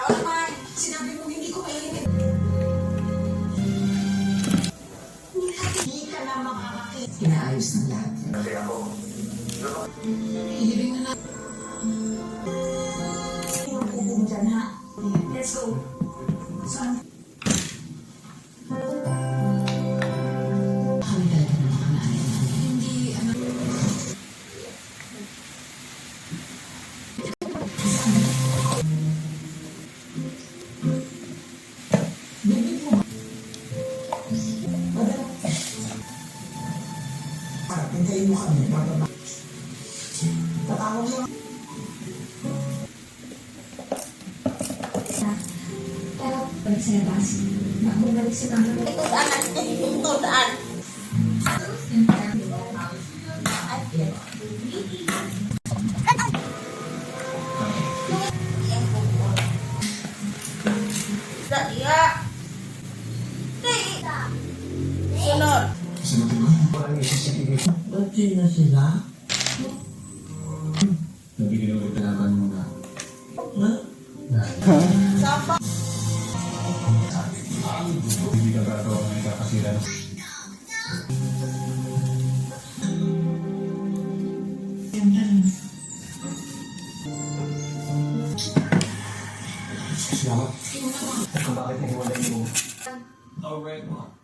naman. Sinabi mo hindi ko mainit. Hindi ka na makakakita. Inaayos ng lahat. Kasi ako, Ilibing na lang. Yung pupong dyan, ha? Let's go. Saan? Kami talaga ng mga nanay namin. Hindi, ano... Bibig mo ba? Padala. Pintayin mo kami. Tatawag mo. Pero, balik sa labas. Bumalik sa kami. Tudaan. Iya. Sunod. sinabi mo, parang isisipin mo. Ba't na sila? Nabigyan ulit talaban mo na. Ha? Sapa. Hindi ka gagawa ng ikakasira ng... Salamat. Kung bakit nahiwalay mo. Alright, ma.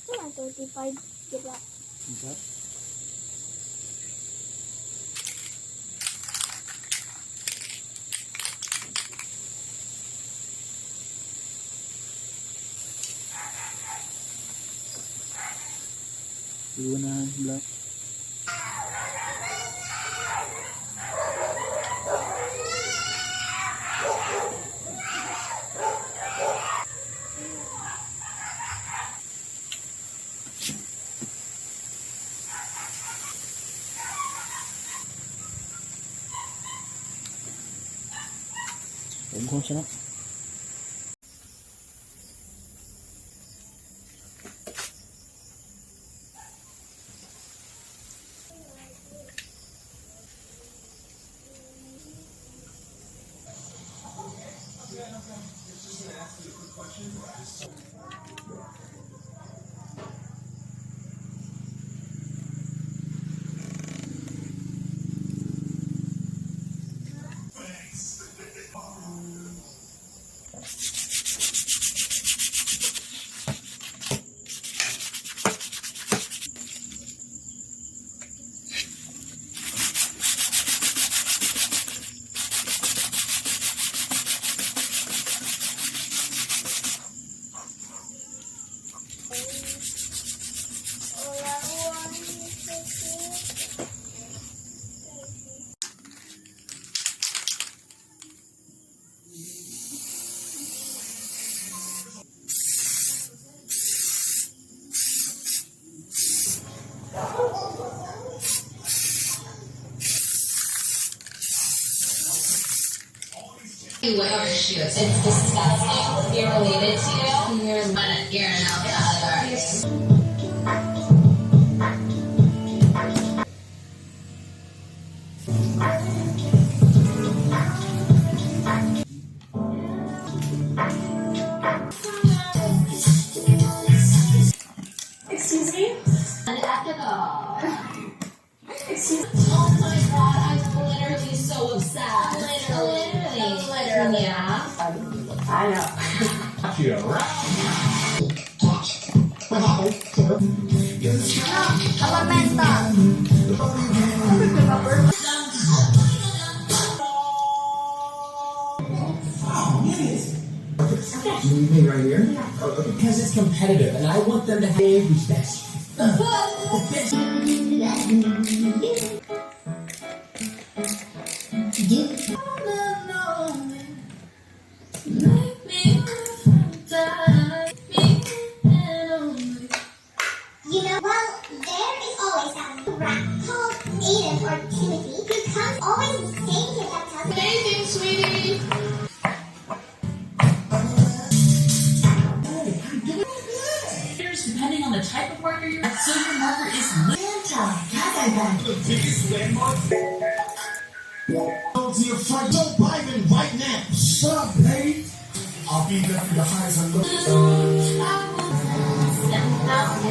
Kaya, 35, diba? Iwanan, black. Huwag ko siya na. Whatever shoots. It's disgusting. You're related to you. You're an outlier. Excuse me? Unethical. Excuse me? Oh my god, I'm literally so obsessed. Literally. Yeah. I know. What happened You need me right here? Because it's competitive, and I want them to have who's best. You know, well, there is always a rat called Aiden or Timothy who comes always saying to themselves, Amazing, sweetie. Depending on the type of marker you're so your marker is Go to your front door, Biden, right now. Shut up, babe. I'll be there for the highs and lows.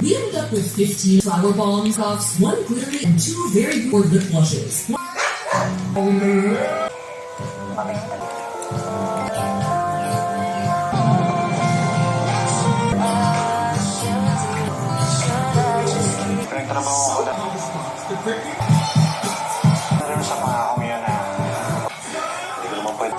We ended up with 15 flower bombs, cuffs, 1 glittery, and 2 very good lip blushes. Sa pangako mo yan na. Hindi ko naman pwede.